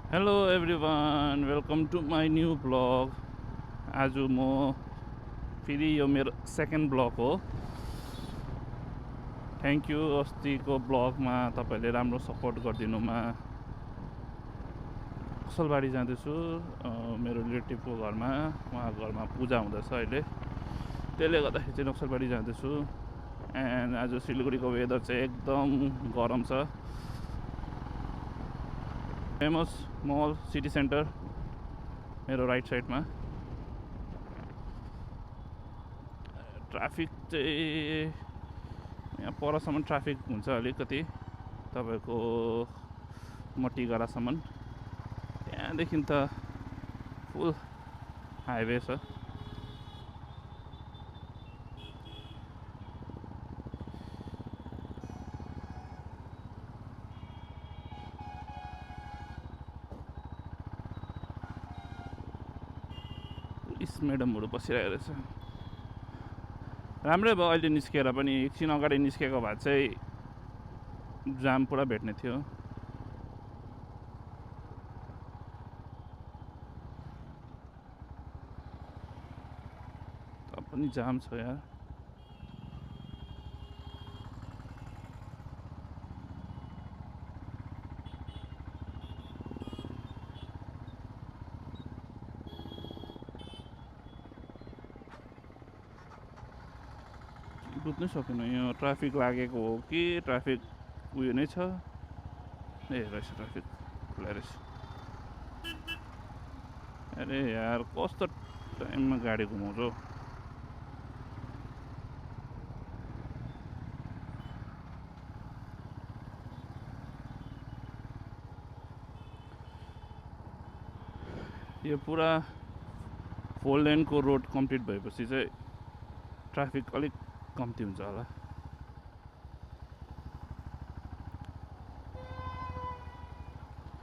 Hello everyone, welcome to my new blog. आज म फेरि यो मेरो सेकेन्ड ब्लग हो। थ्याङ्क यू अस्तिको ब्लगमा तपाईँले राम्रो सपोर्ट गरिदिनुमा। नक्सलबाडी जाँदैछु मेरो रिलेटिभको घरमा। उहाँको घरमा पूजा हुँदैछ अहिले, त्यसले गर्दाखेरि चाहिँ नक्सलबाडी जाँदैछु। एन्ड आज सिलगढीको वेदर चाहिँ एकदम गरम छ। फेमस मल सिटी सेन्टर मेरो राइट साइडमा। ट्राफिक चाहिँ यहाँ परसम्म ट्राफिक हुन्छ अलिकति, तपाईँको मटिगडासम्म। त्यहाँदेखि त फुल हाइवे छ। पुलिस म्याडमहरू बसिरहेको रहेछ। राम्रै भयो अहिले निस्किएर पनि। एकछिन अगाडि निस्केको भए चाहिँ जाम पुरा भेट्ने थियो। त पनि जाम छ यार। बुझ्नै सकेन यो ट्राफिक लागेको हो कि ट्राफिक उयो नै छ। ए रहेछ, ट्राफिक खुला रहेछ। अरे यार कस्तो टाइममा गाडी घुमाउँछ। यो पुरा 4 लेनको रोड कम्प्लिट भएपछि चाहिँ ट्राफिक अलिक कम्ती हुन्छ होला।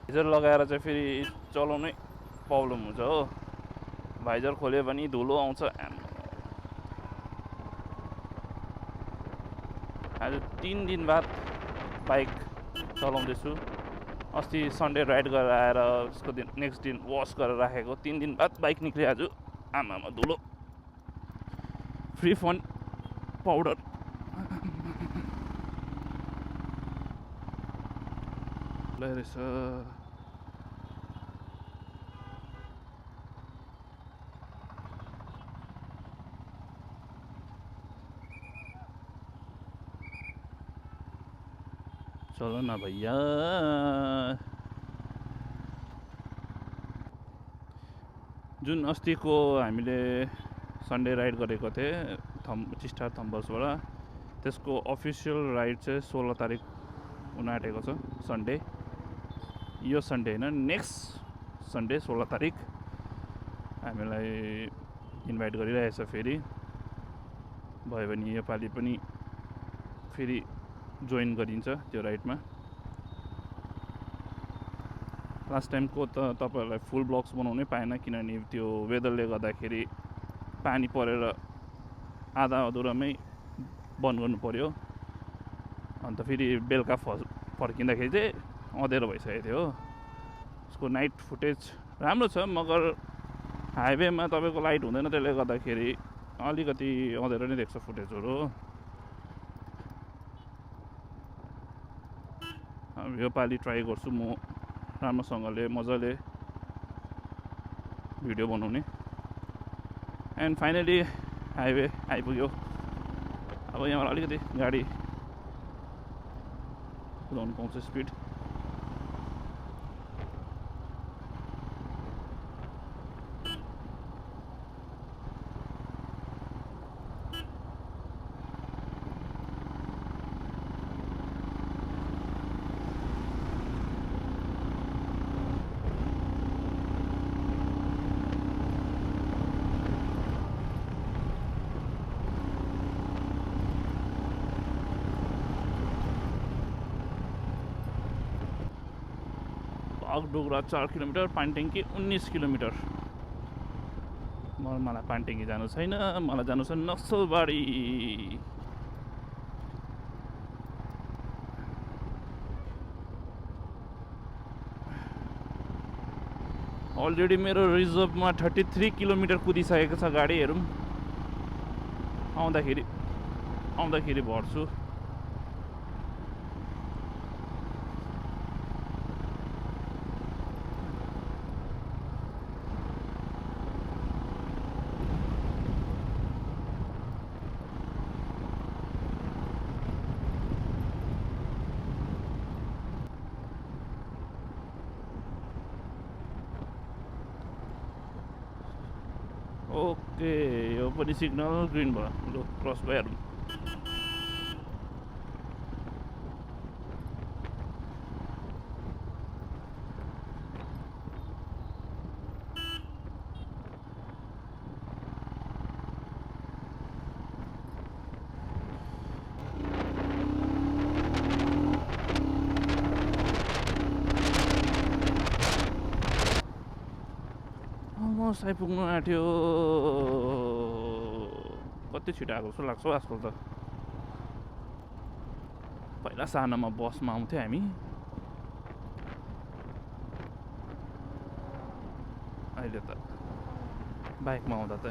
भाइजर लगाएर चाहिँ फेरि चलाउनै प्रब्लम हुन्छ हो। भाइजर खोल्यो भने धुलो आउँछ। आज 3 दिन बाद बाइक चलाउँदैछु। अस्ति सन्डे राइड गरेर आएर उसको दिन नेक्स्ट दिन वास गरेर राखेको। 3 दिन बाद बाइक निक्ल्यो आज। आमामा धुलो। फ्री फन पाउडर रहेछ। चलो न भैया। जुन अस्तिको हामीले सन्डे राइड गरेको थिएँ टिस्टा थम्बर्सबाट, त्यसको अफिसियल राइड चाहिँ 16 तारिक हुन आँटेको छ। सन्डे, यो सन्डे होइन, नेक्स्ट सन्डे 16 तारिक हामीलाई इन्भाइट गरिरहेछ। फेरि भयो भने योपालि पनि फेरि जोइन गरिन्छ त्यो राइडमा। लास्ट टाइमको त तपाईँहरूलाई फुल ब्लग्स बनाउनै पाएन, किनभने त्यो वेदरले गर्दाखेरि पानी परेर आधा अधुरामै बन्द गर्नु पऱ्यो। अन्त फेरि बेलुका फर्किँदाखेरि चाहिँ अँध्यारो भइसकेको थियो हो। उसको नाइट फुटेज राम्रो छ, मगर हाइवेमा तपाईँको लाइट हुँदैन, त्यसले गर्दाखेरि अलिकति अँध्यारो नै देख्छ फुटेजहरू। योपालि ट्राई गर्छु म राम्रोसँगले मजाले भिडियो बनाउने। एन्ड फाइनली हाइवे आइपुग्यो। अब यहाँबाट अलिकति गाडी कुदाउनु पाउँछ speed. Bagdogra 4 kilometre, Panitanki 19 kilometre. मलाई पानीट्याङ्की जानु छैन, मलाई जानु छ नक्सलबाडी। अलरेडी मेरो रिजर्भमा 33 किलोमिटर कुदिसकेको छ गाडी। हेरौँ आउँदाखेरि भर्छु। ओके, यो पनि सिग्नल ग्रिन भयो। लु क्रस भइहालौँ। अलमोस्ट आइपुग्नु आँट्यो। कति छिटो आएको जस्तो लाग्छ आजकल त। पहिला सानोमा बसमा आउँथ्यो हामी, अहिले त बाइकमा आउँदा त।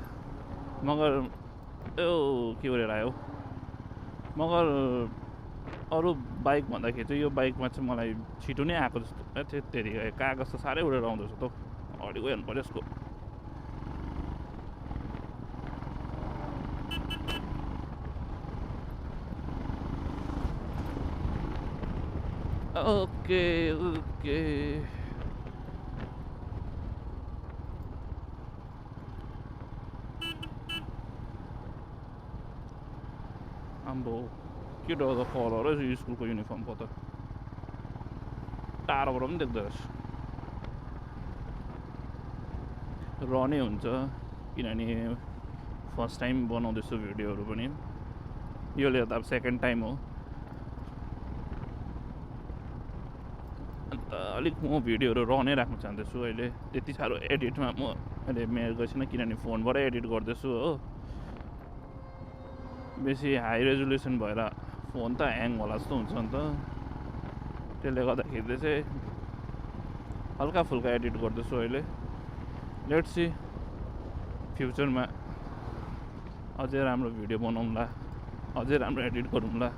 मगर यो के गरेर आयो, मगर अरू बाइक भन्दाखेरि चाहिँ यो बाइकमा चाहिँ मलाई छिटो नै आएको जस्तो। त्यति कागज त साह्रै उडेर आउँदैछ त। अगाडि गइहाल्नु पऱ्यो यसको। ओके आम्बो के डरदो कलर रहेछ स्कुलको युनिफर्मको त। टाढोबाट पनि देख्दो रहेछ। र नै हुन्छ किनभने फर्स्ट टाइम बनाउँदैछु भिडियोहरू पनि। योले त अब सेकेन्ड टाइम हो। अन्त अलिक म भिडियोहरू र नै राख्न चाहँदैछु अहिले। त्यति साह्रो एडिटमा म अहिले मेरो छैन, किनभने फोनबाटै एडिट गर्दैछु हो। बेसी हाई रेजोल्युसन भएर फोन त ह्याङ होला जस्तो हुन्छ नि त। त्यसले गर्दाखेरि चाहिँ हल्का फुल्का एडिट गर्दैछु अहिले। लेट्स सी फ्युचरमा अझै राम्रो भिडियो बनाउँला, अझै राम्रो एडिट गरौँला।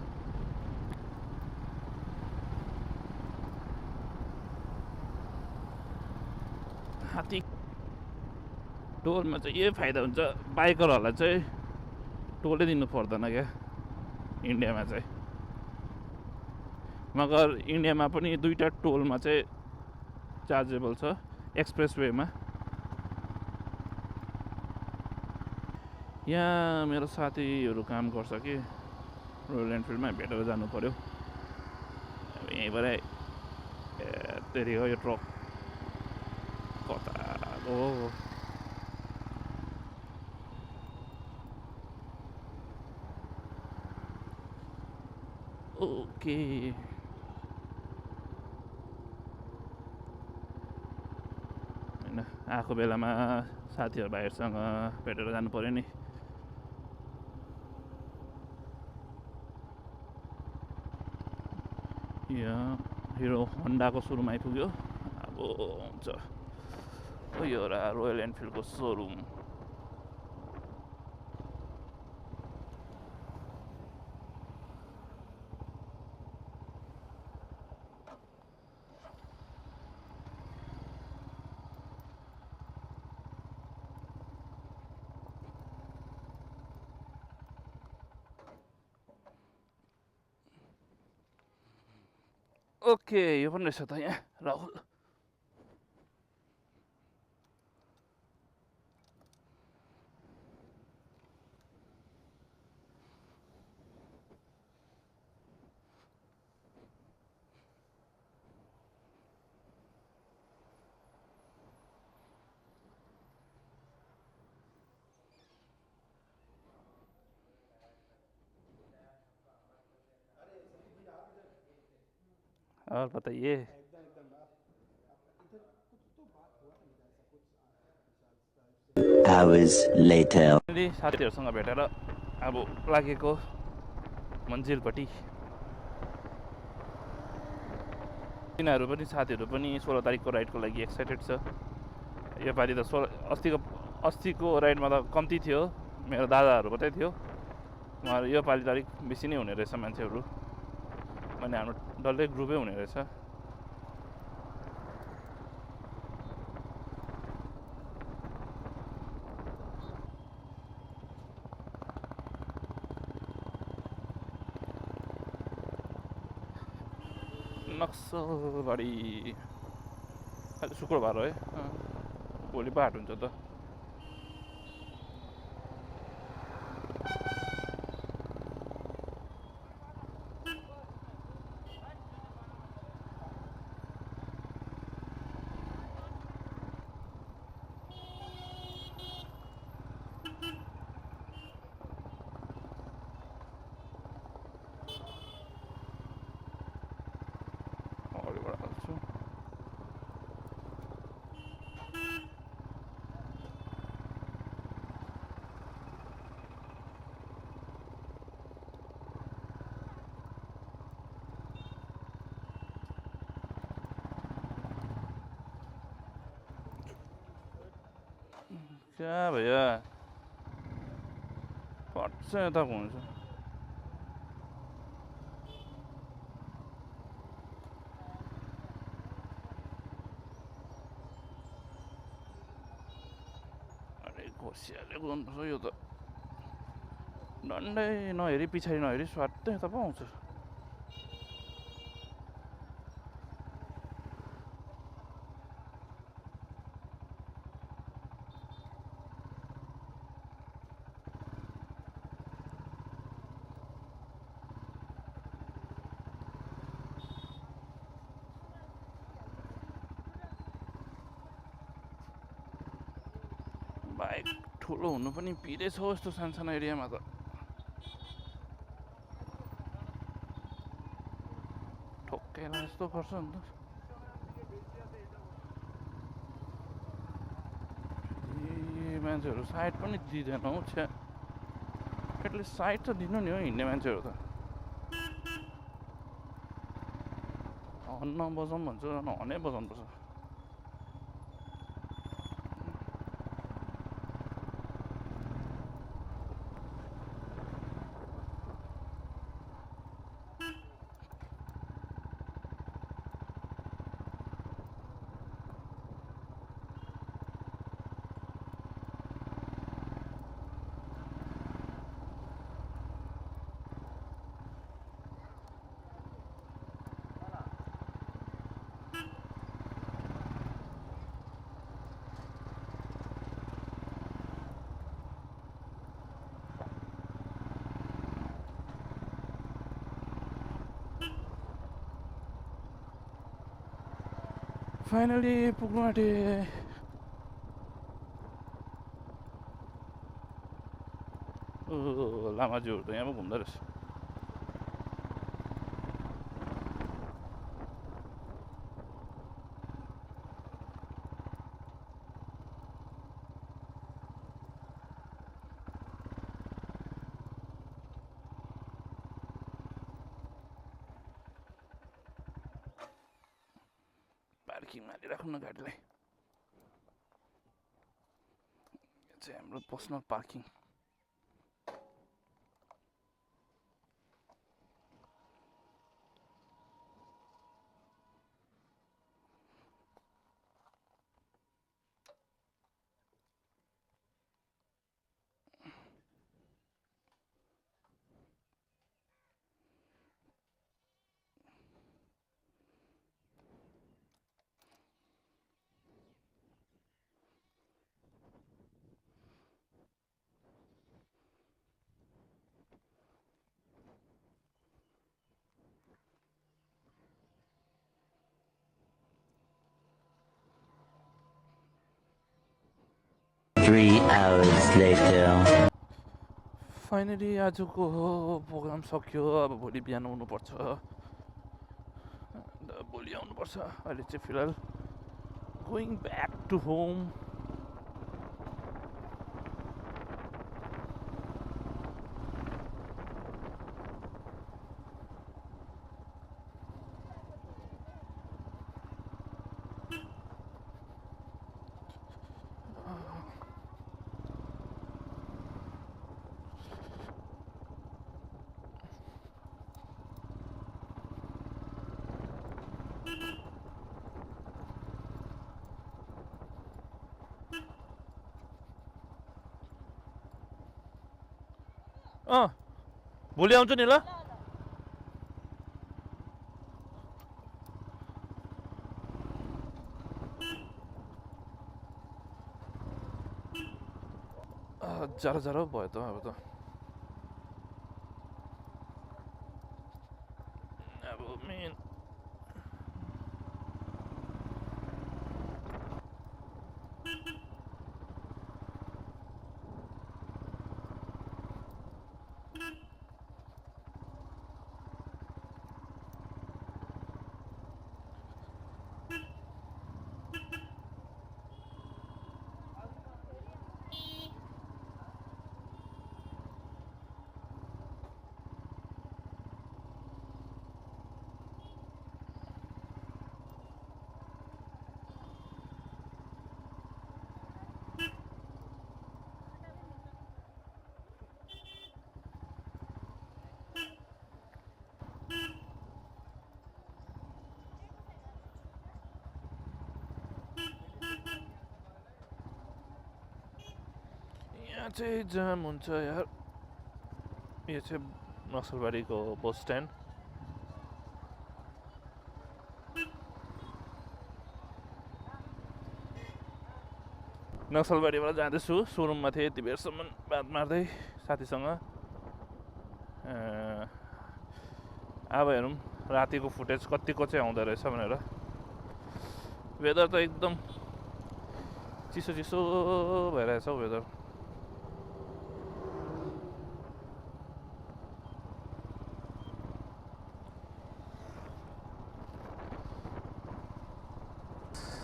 हात्ती टोलमा चाहिँ यही फाइदा हुन्छ, बाइकरहरूलाई चाहिँ टोलै दिनु पर्दैन क्या इन्डियामा चाहिँ। मगर इन्डियामा पनि दुईवटा टोलमा चाहिँ चार्जेबल छ, एक्सप्रेस वेमा। यहाँ मेरो साथीहरू काम गर्छ कि रोयल एनफिल्डमा, भेटेर जानु पऱ्यो। यहीँबाटै त्यही हो यो ट्रक कता हो। ओके होइन, आएको बेलामा साथीहरू भाइहरूसँग भेटेर जानु पऱ्यो नि। यहाँ हिरो होन्डाको सोरुम आइपुग्यो। अब हुन्छ यो एउटा रोयल एनफिल्डको सोरुम। ओके, यो पनि रहेछ त यहाँ राहुल। और बताइए। Hours later. साथीहरूसँग भेटेर अब लागेको मन्जिलपट्टि। तिनीहरू पनि साथीहरू पनि 16 तारिकको राइडको लागि एक्साइटेड छ। योपालि त अस्तिको राइडमा त कम्ती थियो, मेरो दादाहरू मात्रै थियो। उहाँहरू योपालि त अलिक बेसी नै हुने रहेछ मान्छेहरू, अनि हाम्रो डल्लै ग्रुपै हुने रहेछ। नक्सलबाडी अहिले शुक्रबार हो है, भोलि पो हाट हुन्छ त। अगाडिबाट हाल्छु। क्या भैया फट्छ यता हुन्छ। अरे घोसियाले गर्नुपर्छ यो त, डन्डै नहेरी पछाडि नहेरी स्वाट्टै यता पो आउँछ। बाइक ठुलो हुनु पनि पिरै छ यस्तो सानो एरियामा त। ठोक्केला यस्तो गर्छ नि त। मान्छेहरू साइड पनि दिँदैन हौ, छ्या एटलिस्ट साइड त दिनु नि हो हिँड्ने मान्छेहरू त। हर्न नबजाउँ भन्छ, हर्नै बजाउनुपर्छ। फाइनली पुग्नु आँटे। लामाज्यूहरू त यहाँ पो घुम्दो रहेछ। पार्किङमा हालिराख्नु न गाडीलाई। यो चाहिँ हाम्रो पर्सनल पार्किङ। फाइनली आजको प्रोग्राम सक्यो। अब भोलि बिहान आउनुपर्छ, भोलि आउनुपर्छ। अहिले चाहिँ फिलहाल गोइङ ब्याक टु होम। भोलि आउँछु नि ल जरा जरा भयो त अब त अब मेन यहाँ चाहिँ जाम हुन्छ यार यो चाहिँ नक्सलबारीको बस स्ट्यान्ड नक्सलबारीबाट जाँदैछु सोरुममा थिएँ यति बेरसम्म बात मार्दै साथीसँग अब हेरौँ रातिको फुटेज कतिको चाहिँ आउँदो रहेछ भनेर वेदर त एकदम चिसो चिसो भइरहेछ हौ वेदर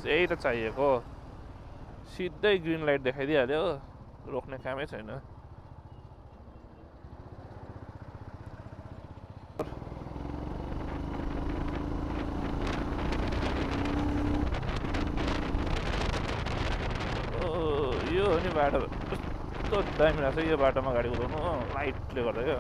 यही त चाहिएको सिधै ग्रिन लाइट देखाइदिइहाल्यो रोक्ने कामै छैन यो हो नि बाटो कस्तो दामी लाग्छ यो बाटोमा गाडी कुदाउनु लाइटले गर्दा क्या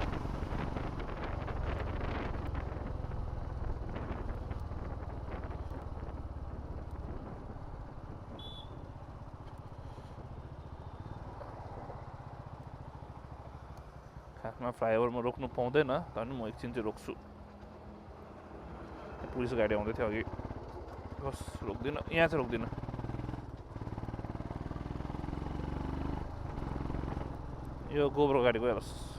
खासमा फ्लाइओभरमा रोक्नु पाउँदैन तर पनि म एकछिन चाहिँ रोक्छु पुलिस गाडी आउँदै थियो अघि बस रोक्दिनँ यहाँ चाहिँ रोक्दिनँ यो गोब्रो गाडी गइहालोस्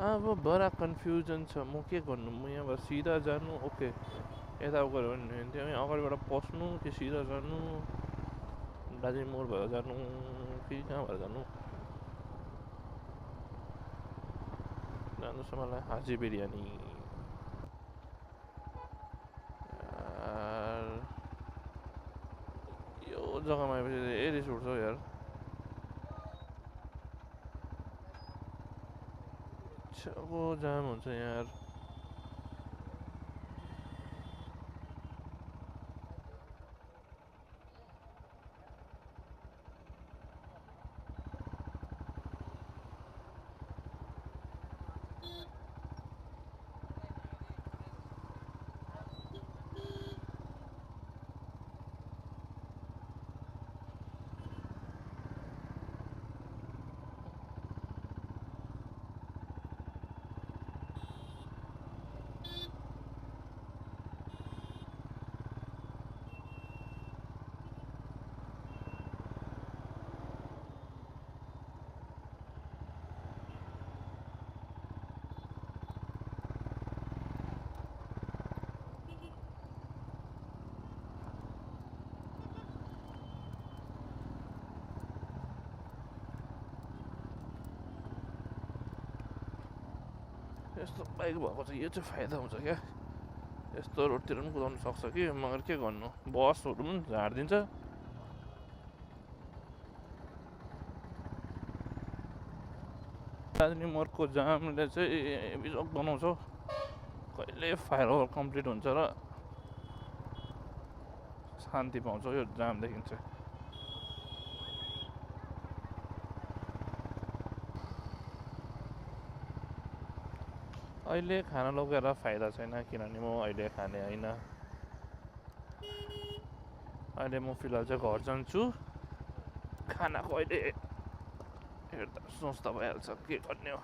अब बडा कन्फ्युजन छ म के गर्नु म यहाँबाट सिधा जानु ओके यता गऱ्यो भने त्यहाँ अगाडिबाट पस्नु कि सिधा जानु दार्जिलिङ मोड भएर जानु कि कहाँ भएर जानु जानु छ मलाई हाजी बिरयानी यो जग्गामा आएपछि ए रिस उठ्छ यार छको जाम हुन्छ यार यस्तो बाइक भएको चाहिँ यो चाहिँ फाइदा हुन्छ क्या यस्तो रोडतिर पनि कुदाउनु सक्छ कि मगर के गर्नु बसहरू पनि झारिदिन्छ दार्जिलिङ मोडको जामले चाहिँ बिजोग बनाउँछ। कहिले फ्लाइओभर कम्प्लिट हुन्छ र शान्ति पाउँछ यो जामदेखि चाहिँ। अहिले खाना लगेर फाइदा छैन, किनभने म अहिले खाने होइन। अहिले म फिलहाल चाहिँ घर जान्छु। खानाको अहिले हेर्दा सोच्दा भइहाल्छ के गर्ने हो।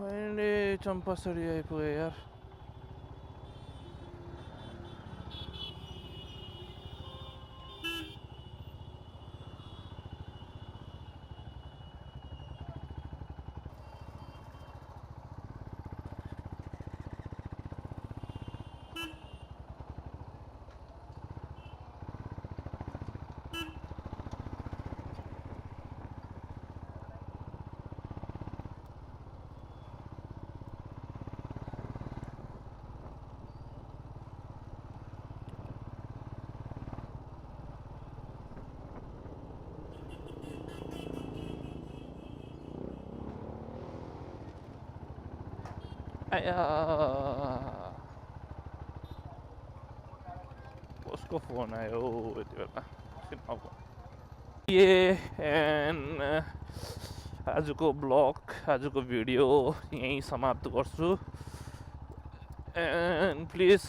फाइनली चम्पासरी आइपुगेँ यार। आया कसको फोन आयो यति बेला? आजको ब्लग, आजको भिडियो यहीँ समाप्त गर्छु। एन्ड प्लिज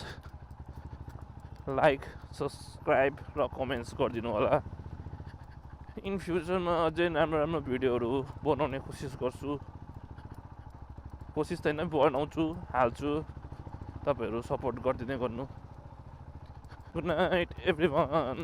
लाइक, सब्सक्राइब र कमेन्ट्स गरिदिनु होला। इन फ्युचरमा अझै राम्रो राम्रो भिडियोहरू बनाउने कोसिस गर्छु। कोसिस त होइन, बनाउँछु, हाल्छु। तपाईँहरू सपोर्ट गरिदिँदै गर्नु। Good night everyone.